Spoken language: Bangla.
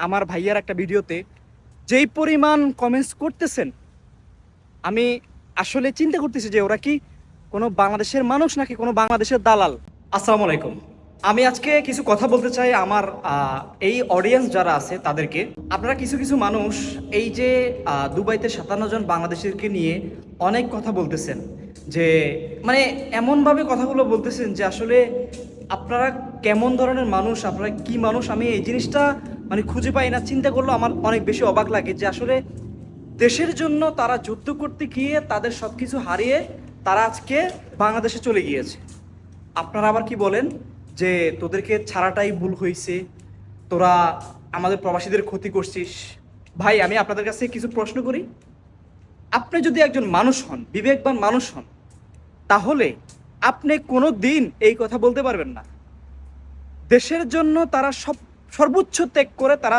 আমার ভাইয়ার একটা ভিডিওতে যেই পরিমাণ কমেন্টস করতেছেন, আমি আসলে চিন্তা করতেছি যে ওরা কি কোনো বাংলাদেশের মানুষ নাকি কোনো বাংলাদেশের দালাল। আসসালামু আলাইকুম। আমি আজকে কিছু কথা বলতে চাই আমার এই অডিয়েন্স যারা আছে তাদেরকে। আপনারা কিছু কিছু মানুষ এই যে দুবাইতে 57 জন বাংলাদেশিদেরকে নিয়ে অনেক কথা বলতেছেন, যে মানে এমনভাবে কথাগুলো বলতেছেন যে আসলে আপনারা কেমন ধরনের মানুষ, আপনারা কি মানুষ, আমি এই জিনিসটা মানে খুঁজে পাই না। চিন্তা করলেও আমার অনেক বেশি অবাক লাগে যে আসলে দেশের জন্য তারা যুদ্ধ করতে গিয়ে তাদের সব কিছু হারিয়ে তারা আজকে বাংলাদেশে চলে গিয়েছে। আপনারা আবার কি বলেন যে তোদেরকে ছাড়াটাই ভুল হয়েছে, তোরা আমাদের প্রবাসীদের ক্ষতি করছিস। ভাই, আমি আপনাদের কাছে কিছু প্রশ্ন করি। আপনি যদি একজন মানুষ হন, বিবেকবান মানুষ হন, তাহলে আপনি কোনো দিন এই কথা বলতে পারবেন না। দেশের জন্য তারা সর্বোচ্চ ত্যাগ করে তারা